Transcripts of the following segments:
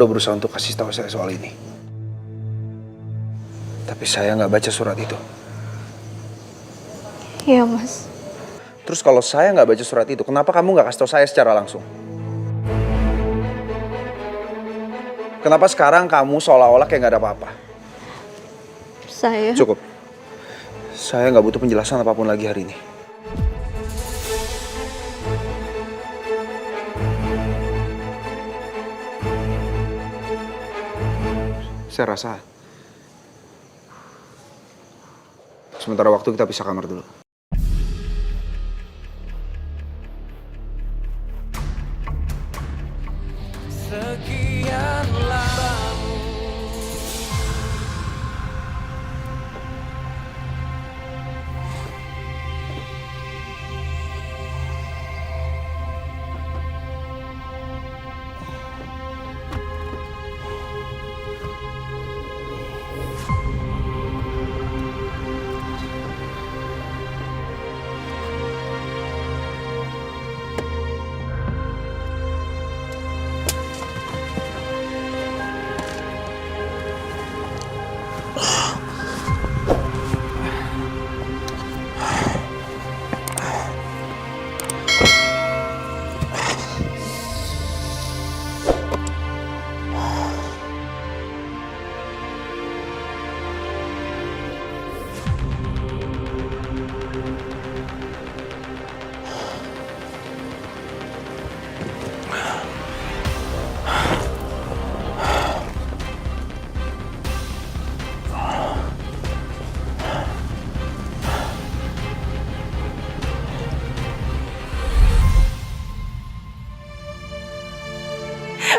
udah berusaha untuk kasih tahu saya soal ini. Tapi saya nggak baca surat itu. Iya, Mas. Terus kalau saya nggak baca surat itu, kenapa kamu nggak kasih tahu saya secara langsung? Kenapa sekarang kamu seolah-olah kayak nggak ada apa-apa? Saya... Cukup. Saya nggak butuh penjelasan apapun lagi hari ini. Saya rasa sementara waktu kita pisah kamar dulu. Sekian lama.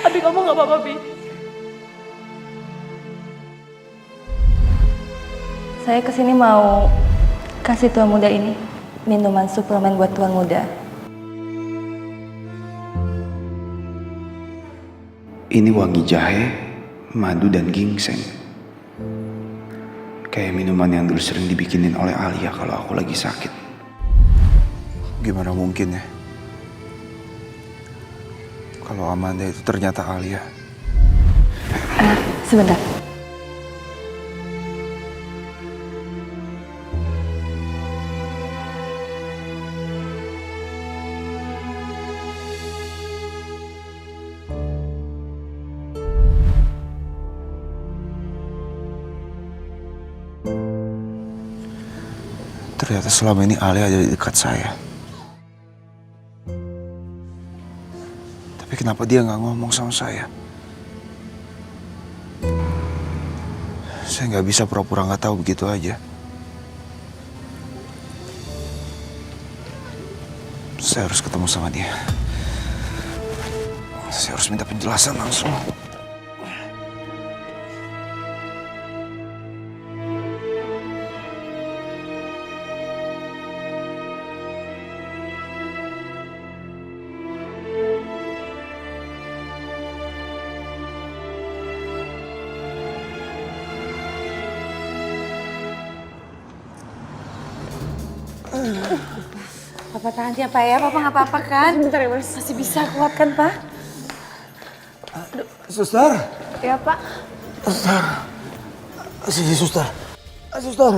Abi kamu gak apa-apa, Bi? Saya kesini mau kasih tuan muda ini minuman suplemen buat tuan muda. Ini wangi jahe, madu, dan ginseng. Kayak minuman yang dulu sering dibikinin oleh Alia kalau aku lagi sakit. Gimana mungkin ya? Kalau Amanda itu ternyata Alia. Sebentar. Ternyata selama ini Alia ada di dekat saya. Tapi kenapa dia nggak ngomong sama saya? Saya nggak bisa pura-pura nggak tahu begitu aja. Saya harus ketemu sama dia. Saya harus minta penjelasan langsung. Papa tahan ya, Pak ya. Papa gak apa-apa kan? Sebentar ya, Mas. Masih bisa kuatkan, Pak? Suster, Ya, Pak. suster, sini suster, suster.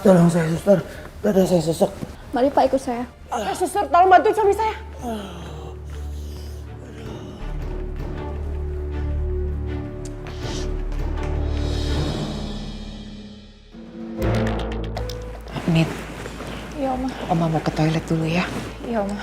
Tolong saya suster, dada saya sesek. Mari Pak ikut saya. Suster, tolong bantuin suami saya. Nit, Iya, Oma. Oma mau ke toilet dulu ya. Iya, Oma.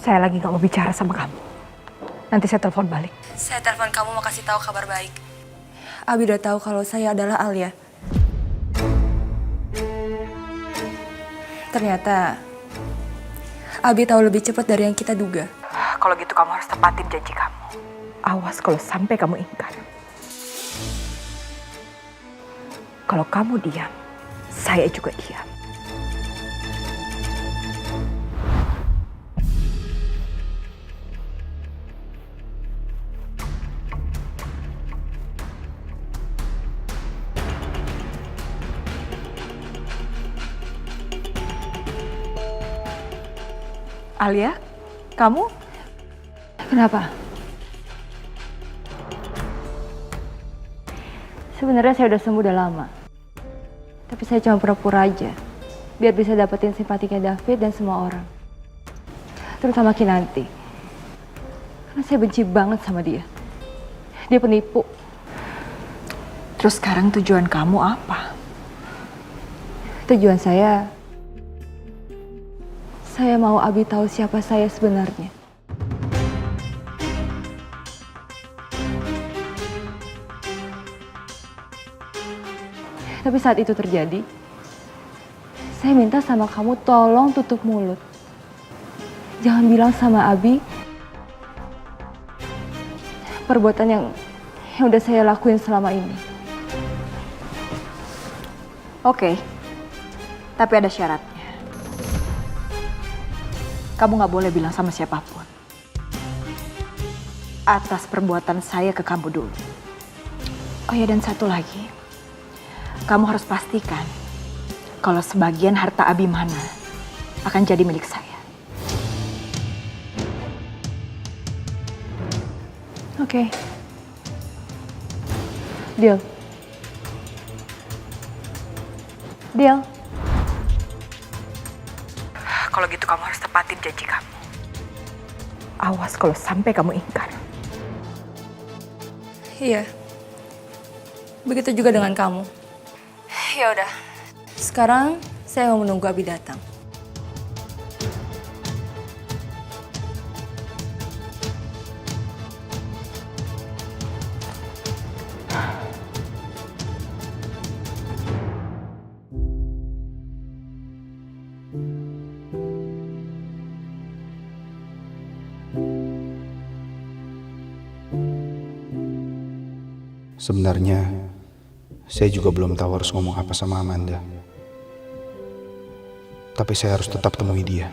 Saya lagi gak mau bicara sama kamu. Nanti saya telepon balik. Saya telepon kamu mau kasih tahu kabar baik. Abi udah tahu kalau saya adalah Alia. Ternyata Abi tahu lebih cepat dari yang kita duga. Kalau gitu kamu harus tepatin janji kamu. Awas kalau sampai kamu ingkar. Kalau kamu diam, saya juga diam. Alia, kamu? Kenapa? Sebenarnya saya udah sembuh udah lama. Tapi saya cuma pura-pura aja. Biar bisa dapetin simpatinya David dan semua orang. Terutama Kinanti. Karena saya benci banget sama dia. Dia penipu. Terus sekarang tujuan kamu apa? Tujuan saya mau Abi tahu siapa saya sebenarnya. Tapi saat itu terjadi, saya minta sama kamu tolong tutup mulut. Jangan bilang sama Abi perbuatan yang udah saya lakuin selama ini. Oke, tapi ada syaratnya. Kamu gak boleh bilang sama siapapun. Atas perbuatan saya ke kamu dulu. Oh ya, dan satu lagi. Kamu harus pastikan kalau sebagian harta Abimana akan jadi milik saya. Oke. Deal. Deal. Kalau gitu kamu harus tepatin janji kamu. Awas kalau sampai kamu ingkar. Iya. Begitu juga dengan kamu. Ya udah. Sekarang saya mau menunggu Abi datang. Sebenarnya, saya juga belum tahu harus ngomong apa sama Amanda. Tapi saya harus tetap temui dia.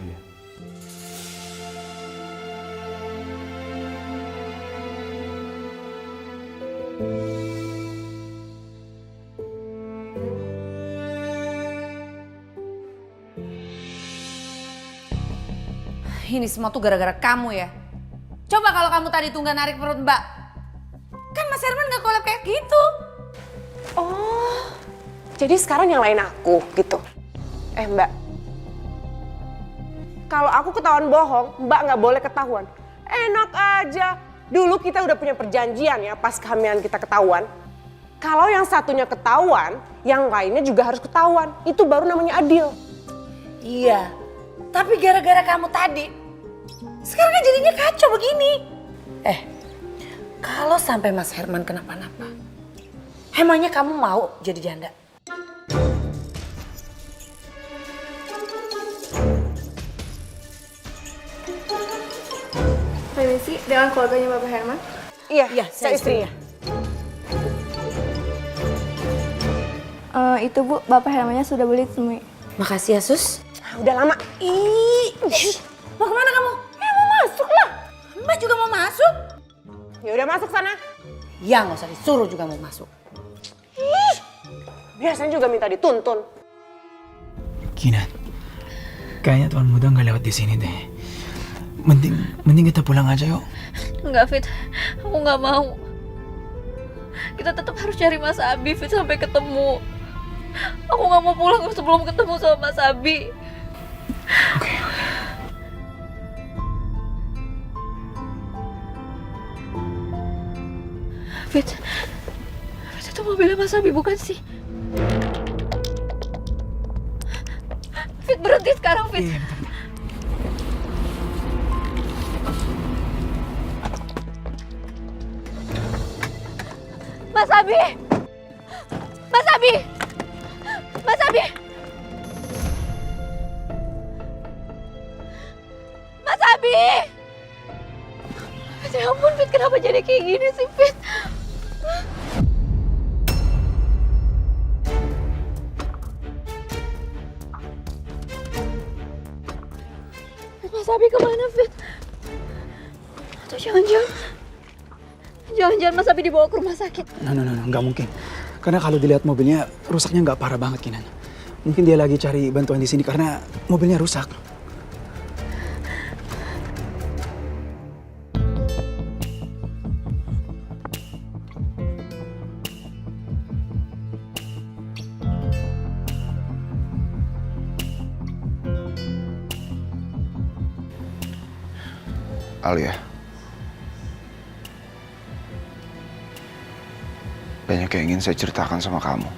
Ini semua tuh gara-gara kamu ya. Coba kalau kamu tadi tuh nggak narik perut Mbak. Kan Mas Herman nggak kolab kayak gitu. Oh, jadi sekarang yang lain aku gitu. Mbak. Kalau aku ketahuan bohong, Mbak nggak boleh ketahuan. Enak aja. Dulu kita udah punya perjanjian ya pas kehamilan kita ketahuan. Kalau yang satunya ketahuan, yang lainnya juga harus ketahuan. Itu baru namanya adil. Iya, tapi gara-gara kamu tadi, sekarang kan jadinya kacau begini. Kalau sampai Mas Herman kenapa-napa, emangnya kamu mau jadi janda? Permisi, dengan keluarganya Bapak Herman. Iya, saya istrinya. Itu Bu, Bapak Hermannya sudah boleh ditemui. Makasih ya Sus. Udah lama. Mau kemana kamu? Mau masuk lah. Mbak juga mau masuk. Ya udah masuk sana. Ya nggak usah disuruh juga mau masuk. Biasanya juga minta dituntun. Kinan, kayaknya tuan muda nggak lewat di sini deh. Mending kita pulang aja yuk. Enggak, Fit. Aku nggak mau. Kita tetap harus cari Mas Abi, Fit, sampai ketemu. Aku nggak mau pulang sebelum ketemu sama Mas Abi. Oke. Fit, itu mobilnya Mas Abi bukan sih? Fit, berhenti sekarang, Fit. Iya, bentar. Mas Abi! Mas Abi! Mas Abi! Mas Abi! Ya ampun, Fit, kenapa jadi kayak gini sih, Fit? Mas Abi kemana, Fit? Atau jangan-jangan Mas Abi dibawa ke rumah sakit? No, nggak mungkin. Karena kalau dilihat mobilnya rusaknya nggak parah banget, Kinan. Mungkin dia lagi cari bantuan di sini karena mobilnya rusak. Alia, banyak yang ingin saya ceritakan sama kamu.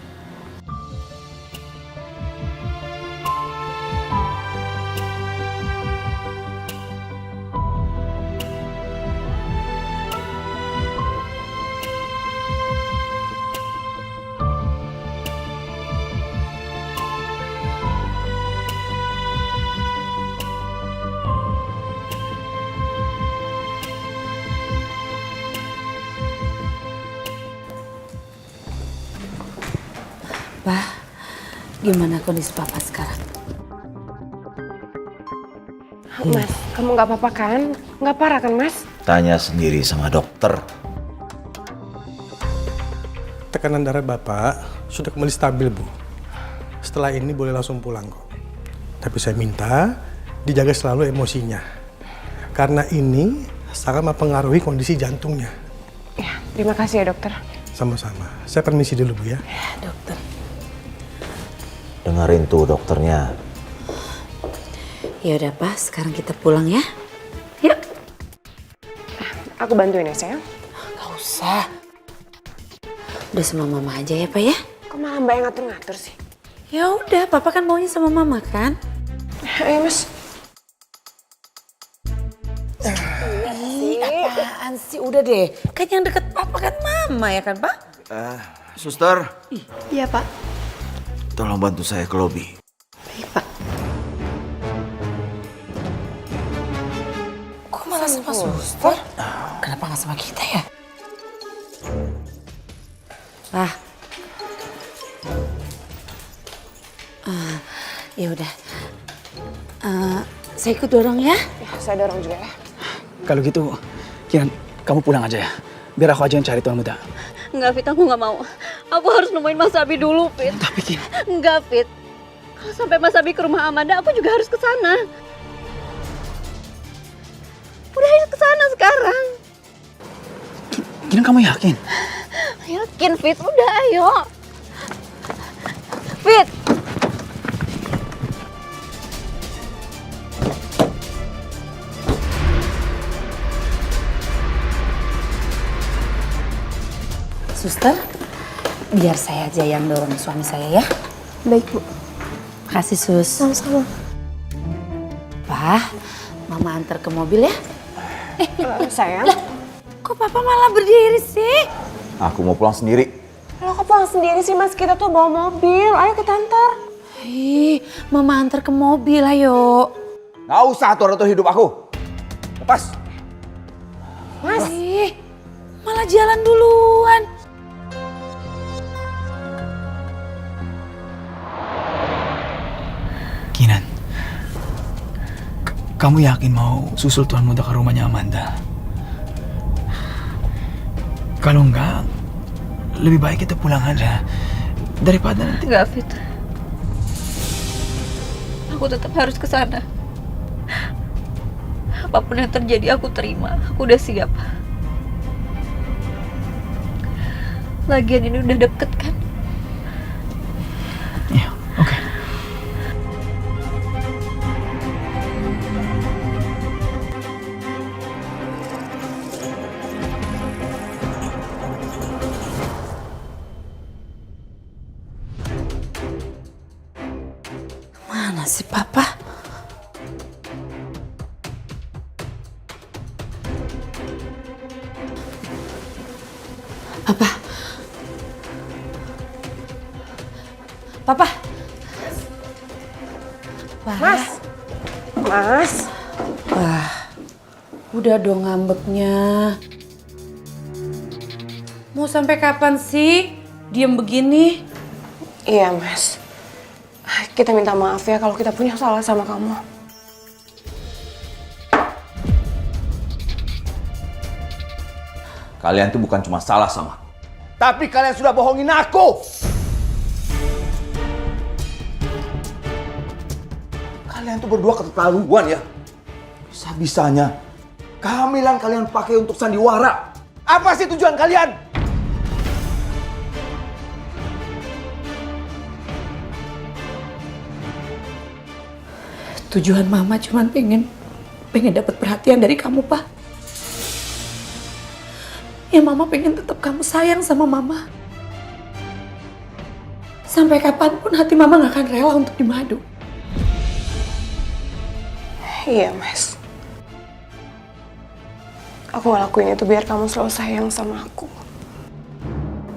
Pak, gimana kondisi Papa sekarang? Mas, kamu nggak apa-apa kan? Nggak parah kan, Mas? Tanya sendiri sama dokter. Tekanan darah Bapak sudah kembali stabil, Bu. Setelah ini boleh langsung pulang kok. Tapi saya minta dijaga selalu emosinya. Karena ini sangat mempengaruhi kondisi jantungnya. Ya, terima kasih ya dokter. Sama-sama. Saya permisi dulu, Bu ya. Ya, dokter. Dengerin tuh dokternya. Ya udah Pak, sekarang kita pulang ya. Yuk. Aku bantuin ya, sayang. Gak usah. Udah sama Mama aja ya Pak ya. Kok malah Mbak yang ngatur-ngatur sih? Ya udah, Papa kan maunya sama Mama kan. Ayo, Mas. Ih, apaan sih? Udah deh. Kan yang deket Papa kan Mama ya kan Pak? Suster, Iya, Pak. tolong bantu saya ke lobi. Baik, Pak. Kok malah sama suster? Kenapa gak sama kita ya? Pak. Ya udah. Saya ikut dorong ya. Ya, saya dorong juga ya. Kalau gitu, Kinan, kamu pulang aja ya. Biar aku aja yang cari tuan muda. Enggak, Fit, aku nggak mau. Aku harus nemuin Mas Abi dulu, Fit. Tapi Kin, Enggak, Fit. Kalau sampai Mas Abi ke rumah Amanda, aku juga harus ke sana. Udah, ayo ke sana sekarang. Kinan kamu yakin? Yakin, Fit. Udah, ayo. Fit. Suster, biar saya aja yang dorong suami saya ya. Baik, Bu. Makasih Sus. Sama-sama. Pak, Mama antar ke mobil ya. Sayang. Kok Papa malah berdiri sih? Aku mau pulang sendiri. Kalau kok pulang sendiri sih, Mas? Kita tuh bawa mobil. Ayo kita antar. Ih, Mama antar ke mobil, ayo. Nggak usah atur-atur hidup aku. Lepas. Mas. Ih, malah jalan duluan. Kinan, kamu yakin mau susul tuan muda ke rumahnya Amanda? Kalau enggak, lebih baik kita pulang aja. Daripada nanti... Enggak, Fit. Aku tetap harus ke sana. Apapun yang terjadi, aku terima. Aku udah siap. Lagian ini udah deket kan? Iya, oke. Mana sih Papa? Papa. Papa. Mas. Mas. Wah, udah dong ngambeknya. Mau sampai kapan sih diem begini? Iya, Mas. Kita minta maaf ya kalau kita punya salah sama kamu. Kalian tuh bukan cuma salah sama aku, tapi kalian sudah bohongin aku. Kalian tuh berdua keterlaluan ya. Bisa-bisanya kehamilan kalian pakai untuk sandiwara. Apa sih tujuan kalian? Tujuan Mama cuma pengen pengen dapat perhatian dari kamu, Pak. Ya Mama pengen tetap kamu sayang sama Mama. Sampai kapanpun hati Mama gak akan rela untuk dimadu. Iya, Mas. Aku ngelakuin itu biar kamu selalu sayang sama aku.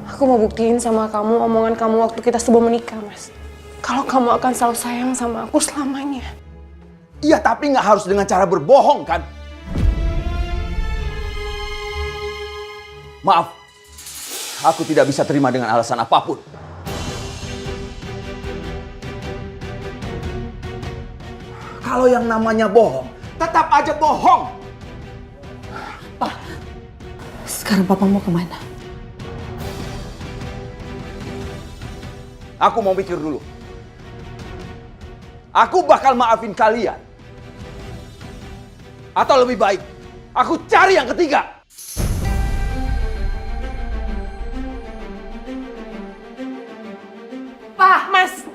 Aku mau buktiin sama kamu omongan kamu waktu kita sebelum menikah, Mas. Kalau kamu akan selalu sayang sama aku selamanya. Iya, tapi nggak harus dengan cara berbohong, kan? Maaf, aku tidak bisa terima dengan alasan apapun. Kalau yang namanya bohong, tetap aja bohong. Pak, sekarang Papa mau kemana? Aku mau mikir dulu. Aku bakal maafin kalian. Atau lebih baik, aku cari yang ketiga. Pak, Mas.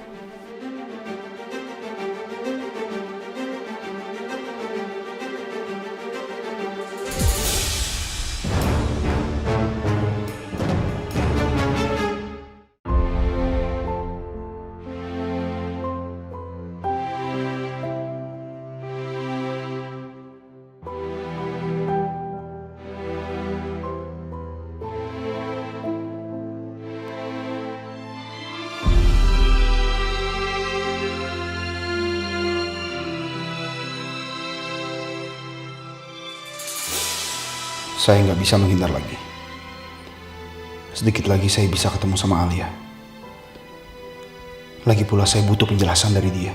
Saya nggak bisa menghindar lagi. Sedikit lagi saya bisa ketemu sama Alia. Lagi pula saya butuh penjelasan dari dia.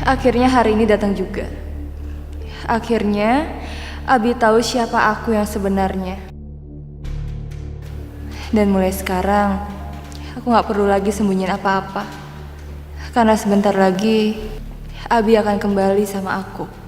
Akhirnya hari ini datang juga. Akhirnya Abi tahu siapa aku yang sebenarnya. Dan mulai sekarang aku gak perlu lagi sembunyiin apa-apa. Karena sebentar lagi Abi akan kembali sama aku.